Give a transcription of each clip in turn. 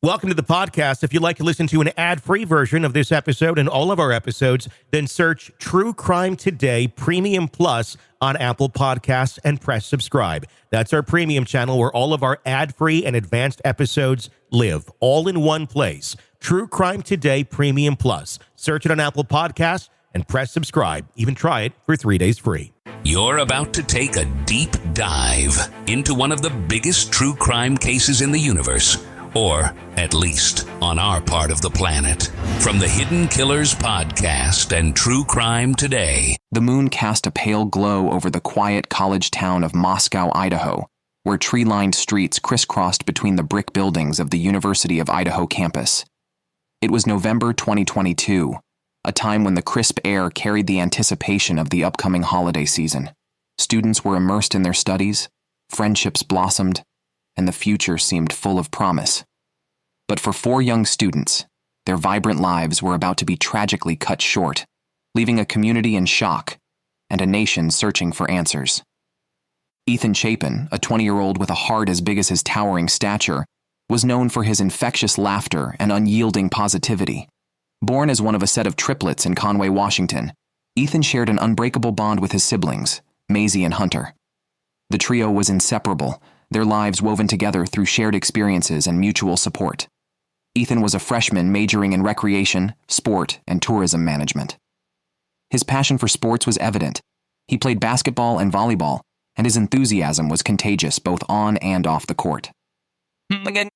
Welcome to the podcast. If you'd like to listen to an ad-free version of this episode and all of our episodes, then search True Crime Today Premium Plus on Apple Podcasts and press subscribe. That's our premium channel where all of our ad-free and advanced episodes live, all in one place. True Crime Today Premium Plus. Search it on Apple Podcasts and press subscribe. Even try it for 3 days free. You're about to take a deep dive into one of the biggest true crime cases in the universe. Or, at least, on our part of the planet. From the Hidden Killers podcast and True Crime Today. The moon cast a pale glow over the quiet college town of Moscow, Idaho, where tree-lined streets crisscrossed between the brick buildings of the University of Idaho campus. It was November 2022, a time when the crisp air carried the anticipation of the upcoming holiday season. Students were immersed in their studies, friendships blossomed, and the future seemed full of promise. But for 4 young students, their vibrant lives were about to be tragically cut short, leaving a community in shock and a nation searching for answers. Ethan Chapin, a 20-year-old with a heart as big as his towering stature, was known for his infectious laughter and unyielding positivity. Born as one of a set of triplets in Conway, Washington, Ethan shared an unbreakable bond with his siblings, Maisie and Hunter. The trio was inseparable, their lives woven together through shared experiences and mutual support. Ethan was a freshman majoring in recreation, sport, and tourism management. His passion for sports was evident. He played basketball and volleyball, and his enthusiasm was contagious both on and off the court.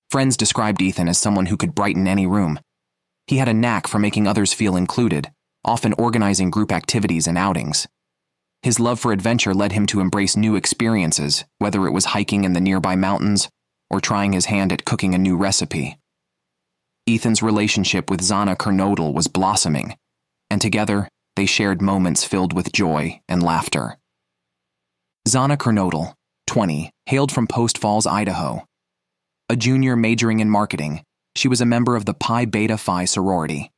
Friends described Ethan as someone who could brighten any room. He had a knack for making others feel included, often organizing group activities and outings. His love for adventure led him to embrace new experiences, whether it was hiking in the nearby mountains or trying his hand at cooking a new recipe. Ethan's relationship with Xana Kernodle was blossoming, and together they shared moments filled with joy and laughter. Xana Kernodle, 20, hailed from Post Falls, Idaho. A junior majoring in marketing, she was a member of the Pi Beta Phi sorority.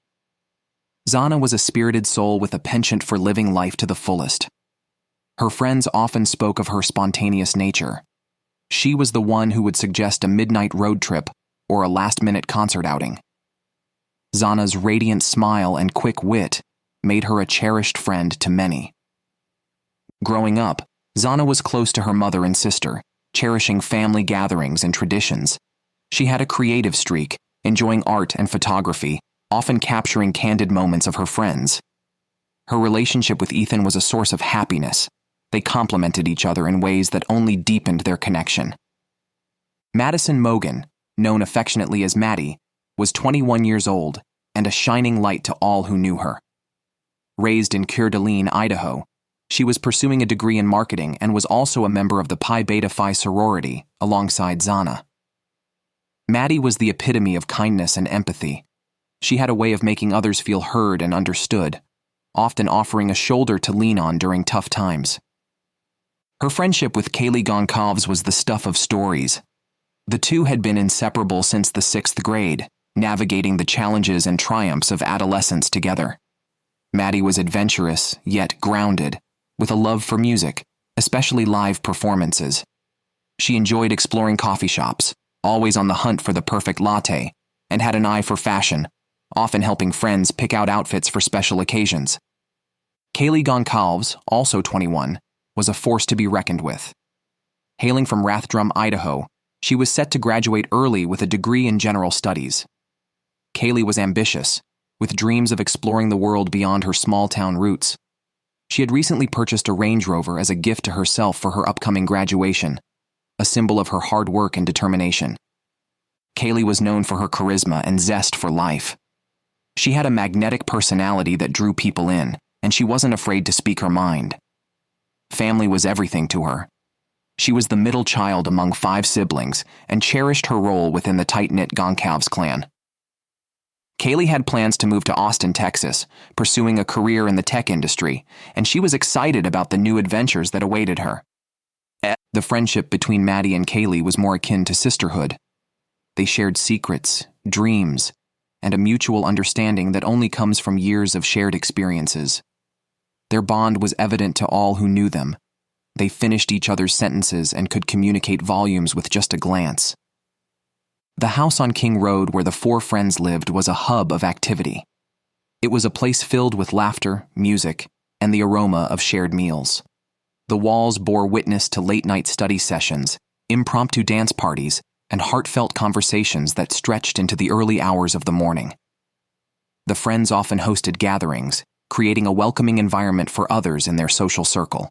Xana was a spirited soul with a penchant for living life to the fullest. Her friends often spoke of her spontaneous nature. She was the one who would suggest a midnight road trip or a last-minute concert outing. Xana's radiant smile and quick wit made her a cherished friend to many. Growing up, Xana was close to her mother and sister, cherishing family gatherings and traditions. She had a creative streak, enjoying art and photography, often capturing candid moments of her friends. Her relationship with Ethan was a source of happiness. They complemented each other in ways that only deepened their connection. Madison Mogen, known affectionately as Maddie, was 21 years old and a shining light to all who knew her. Raised in Coeur d'Alene, Idaho, she was pursuing a degree in marketing and was also a member of the Pi Beta Phi sorority alongside Xana. Maddie was the epitome of kindness and empathy. She had a way of making others feel heard and understood, often offering a shoulder to lean on during tough times. Her friendship with Kaylee Goncalves was the stuff of stories. The two had been inseparable since the 6th grade, navigating the challenges and triumphs of adolescence together. Maddie was adventurous, yet grounded, with a love for music, especially live performances. She enjoyed exploring coffee shops, always on the hunt for the perfect latte, and had an eye for fashion, often helping friends pick out outfits for special occasions. Kaylee Goncalves, also 21, was a force to be reckoned with. Hailing from Rathdrum, Idaho, she was set to graduate early with a degree in general studies. Kaylee was ambitious, with dreams of exploring the world beyond her small-town roots. She had recently purchased a Range Rover as a gift to herself for her upcoming graduation, a symbol of her hard work and determination. Kaylee was known for her charisma and zest for life. She had a magnetic personality that drew people in, and she wasn't afraid to speak her mind. Family was everything to her. She was the middle child among 5 siblings and cherished her role within the tight-knit Goncalves clan. Kaylee had plans to move to Austin, Texas, pursuing a career in the tech industry, and she was excited about the new adventures that awaited her. The friendship between Maddie and Kaylee was more akin to sisterhood. They shared secrets, dreams, and a mutual understanding that only comes from years of shared experiences. Their bond was evident to all who knew them. They finished each other's sentences and could communicate volumes with just a glance. The house on King Road where the four friends lived was a hub of activity. It was a place filled with laughter, music, and the aroma of shared meals. The walls bore witness to late-night study sessions, impromptu dance parties, and heartfelt conversations that stretched into the early hours of the morning. The friends often hosted gatherings, creating a welcoming environment for others in their social circle.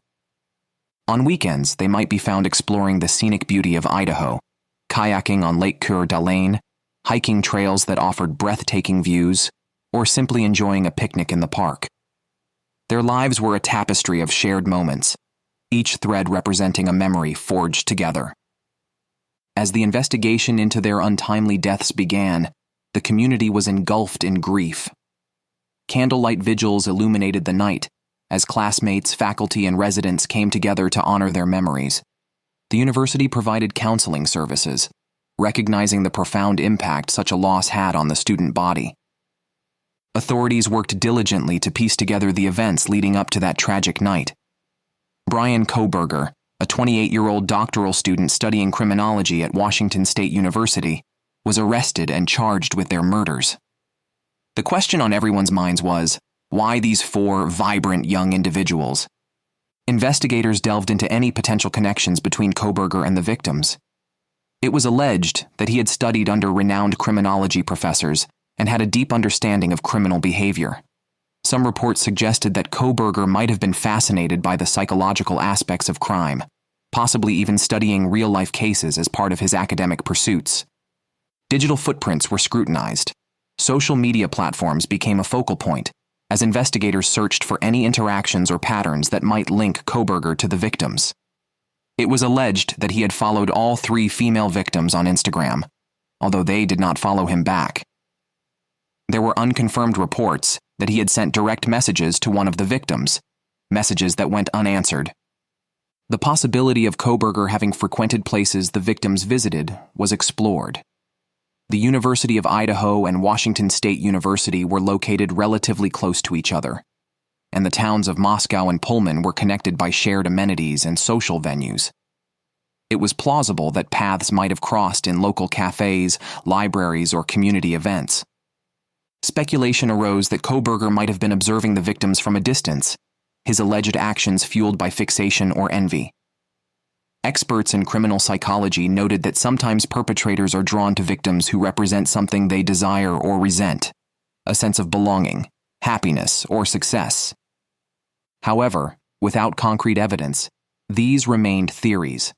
On weekends, they might be found exploring the scenic beauty of Idaho, kayaking on Lake Coeur d'Alene, hiking trails that offered breathtaking views, or simply enjoying a picnic in the park. Their lives were a tapestry of shared moments, each thread representing a memory forged together. As the investigation into their untimely deaths began, the community was engulfed in grief. Candlelight vigils illuminated the night as classmates, faculty, and residents came together to honor their memories. The university provided counseling services, recognizing the profound impact such a loss had on the student body. Authorities worked diligently to piece together the events leading up to that tragic night. Brian Kohberger, a 28-year-old doctoral student studying criminology at Washington State University, was arrested and charged with their murders. The question on everyone's minds was, why these four vibrant young individuals? Investigators delved into any potential connections between Kohberger and the victims. It was alleged that he had studied under renowned criminology professors and had a deep understanding of criminal behavior. Some reports suggested that Kohberger might have been fascinated by the psychological aspects of crime, possibly even studying real-life cases as part of his academic pursuits. Digital footprints were scrutinized. Social media platforms became a focal point as investigators searched for any interactions or patterns that might link Kohberger to the victims. It was alleged that he had followed all three female victims on Instagram, although they did not follow him back. There were unconfirmed reports that he had sent direct messages to one of the victims, messages that went unanswered. The possibility of Kohberger having frequented places the victims visited was explored. The University of Idaho and Washington State University were located relatively close to each other, and the towns of Moscow and Pullman were connected by shared amenities and social venues. It was plausible that paths might have crossed in local cafes, libraries, or community events. Speculation arose that Kohberger might have been observing the victims from a distance, his alleged actions fueled by fixation or envy. Experts in criminal psychology noted that sometimes perpetrators are drawn to victims who represent something they desire or resent, a sense of belonging, happiness, or success. However, without concrete evidence, these remained theories.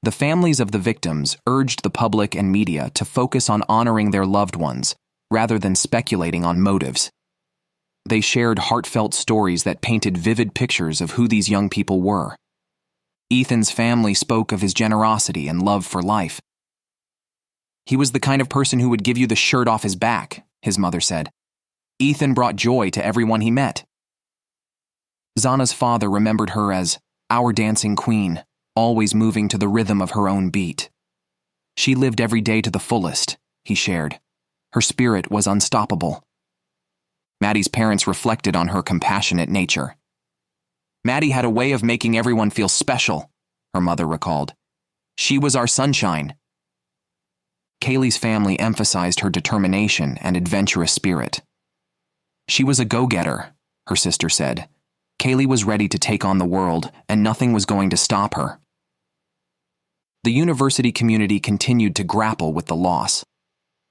The families of the victims urged the public and media to focus on honoring their loved ones rather than speculating on motives. They shared heartfelt stories that painted vivid pictures of who these young people were. Ethan's family spoke of his generosity and love for life. "He was the kind of person who would give you the shirt off his back," his mother said. "Ethan brought joy to everyone he met." Xana's father remembered her as our dancing queen, always moving to the rhythm of her own beat. "She lived every day to the fullest," he shared. "Her spirit was unstoppable." Maddie's parents reflected on her compassionate nature. "Maddie had a way of making everyone feel special," her mother recalled. "She was our sunshine." Kaylee's family emphasized her determination and adventurous spirit. "She was a go-getter," her sister said. "Kaylee was ready to take on the world, and nothing was going to stop her." The university community continued to grapple with the loss.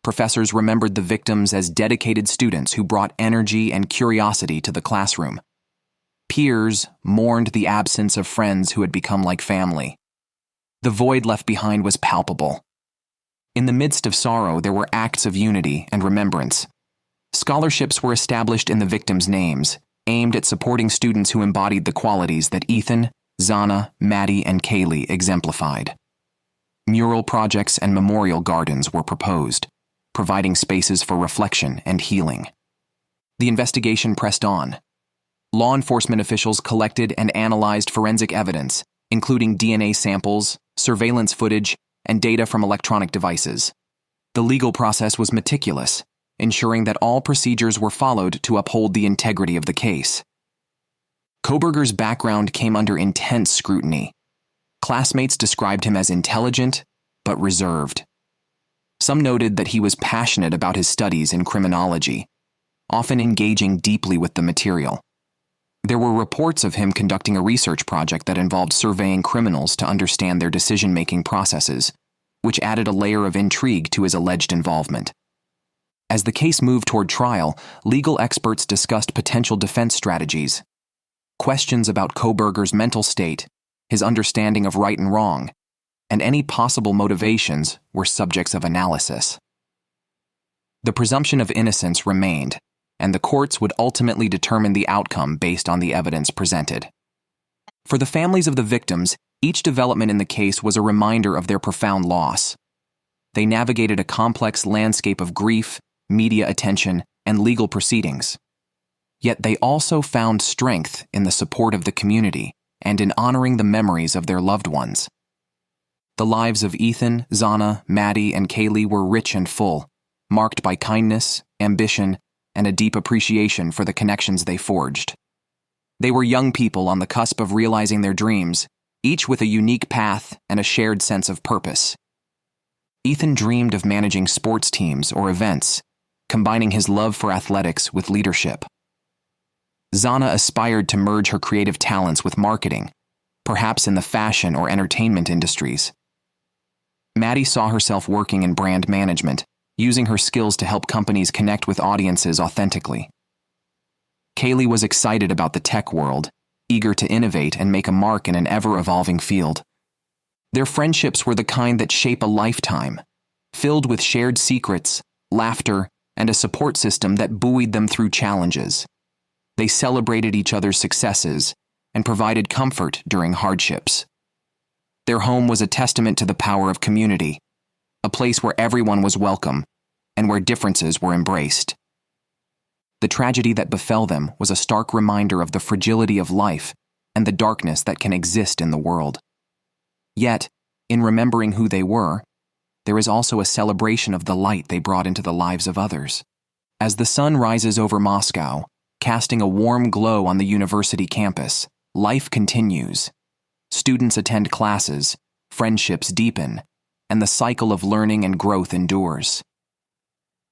Professors remembered the victims as dedicated students who brought energy and curiosity to the classroom. Peers mourned the absence of friends who had become like family. The void left behind was palpable. In the midst of sorrow, there were acts of unity and remembrance. Scholarships were established in the victims' names, aimed at supporting students who embodied the qualities that Ethan, Xana, Maddie, and Kaylee exemplified. Mural projects and memorial gardens were proposed, providing spaces for reflection and healing. The investigation pressed on. Law enforcement officials collected and analyzed forensic evidence, including DNA samples, surveillance footage, and data from electronic devices. The legal process was meticulous, ensuring that all procedures were followed to uphold the integrity of the case. Kohberger's background came under intense scrutiny. Classmates described him as intelligent, but reserved. Some noted that he was passionate about his studies in criminology, often engaging deeply with the material. There were reports of him conducting a research project that involved surveying criminals to understand their decision-making processes, which added a layer of intrigue to his alleged involvement. As the case moved toward trial, legal experts discussed potential defense strategies. Questions about Kohberger's mental state, his understanding of right and wrong, and any possible motivations were subjects of analysis. The presumption of innocence remained, and the courts would ultimately determine the outcome based on the evidence presented. For the families of the victims, each development in the case was a reminder of their profound loss. They navigated a complex landscape of grief, media attention, and legal proceedings. Yet they also found strength in the support of the community and in honoring the memories of their loved ones. The lives of Ethan, Xana, Maddie, and Kaylee were rich and full, marked by kindness, ambition, and a deep appreciation for the connections they forged. They were young people on the cusp of realizing their dreams, each with a unique path and a shared sense of purpose. Ethan dreamed of managing sports teams or events, combining his love for athletics with leadership. Xana aspired to merge her creative talents with marketing, perhaps in the fashion or entertainment industries. Maddie saw herself working in brand management, using her skills to help companies connect with audiences authentically. Kaylee was excited about the tech world, eager to innovate and make a mark in an ever-evolving field. Their friendships were the kind that shape a lifetime, filled with shared secrets, laughter, and a support system that buoyed them through challenges. They celebrated each other's successes and provided comfort during hardships. Their home was a testament to the power of community, a place where everyone was welcome and where differences were embraced. The tragedy that befell them was a stark reminder of the fragility of life and the darkness that can exist in the world. Yet, in remembering who they were, there is also a celebration of the light they brought into the lives of others. As the sun rises over Moscow, casting a warm glow on the university campus, life continues. Students attend classes, friendships deepen, and the cycle of learning and growth endures.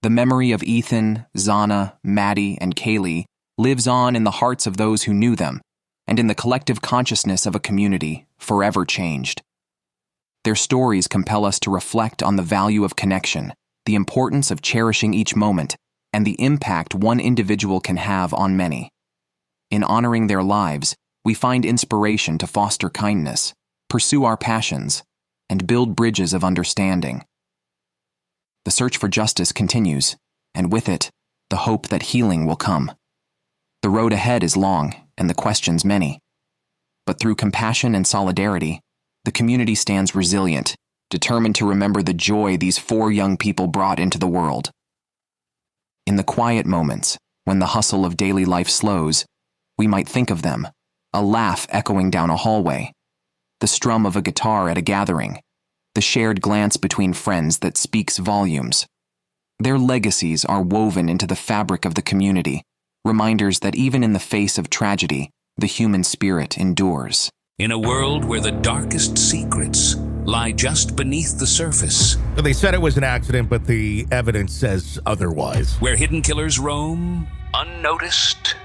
The memory of Ethan, Xana, Maddie, and Kaylee lives on in the hearts of those who knew them, and in the collective consciousness of a community forever changed. Their stories compel us to reflect on the value of connection, the importance of cherishing each moment, and the impact one individual can have on many. In honoring their lives, we find inspiration to foster kindness, pursue our passions, and build bridges of understanding. The search for justice continues, and with it, the hope that healing will come. The road ahead is long, and the questions many. But through compassion and solidarity, the community stands resilient, determined to remember the joy these 4 young people brought into the world. In the quiet moments, when the hustle of daily life slows, we might think of them, a laugh echoing down a hallway, the strum of a guitar at a gathering, the shared glance between friends that speaks volumes. Their legacies are woven into the fabric of the community, reminders that even in the face of tragedy, the human spirit endures. In a world where the darkest secrets lie just beneath the surface, They said it was an accident, but the evidence says otherwise. where hidden killers roam unnoticed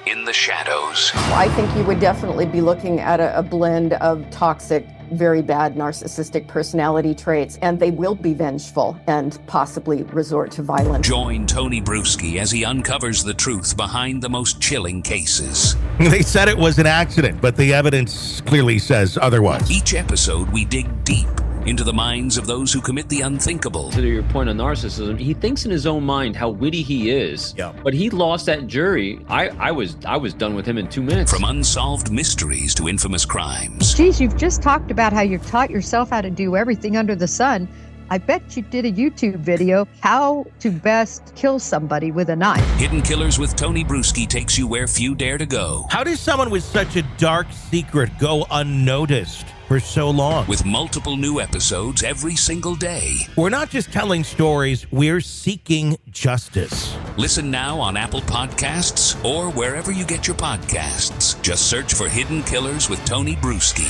in the shadows. I think you would definitely be looking at a blend of toxic, very bad narcissistic personality traits, and they will be vengeful and possibly resort to violence. Join Tony Bruschi as he uncovers the truth behind the most chilling cases. They said it was an accident, but the evidence clearly says otherwise. Each episode, we dig deep into the minds of those who commit the unthinkable. To your point on narcissism, he thinks in his own mind how witty he is. Yeah. But he lost that jury. I was done with him in 2 minutes. From unsolved mysteries to infamous crimes. Geez, you've just talked about how you've taught yourself how to do everything under the sun. I bet you did a YouTube video, how to best kill somebody with a knife. Hidden Killers with Tony Bruschi takes you where few dare to go. How does someone with such a dark secret go unnoticed for so long? With multiple new episodes every single day. We're not just telling stories, we're seeking justice. Listen now on Apple Podcasts or wherever you get your podcasts. Just search for Hidden Killers with Tony Bruschi.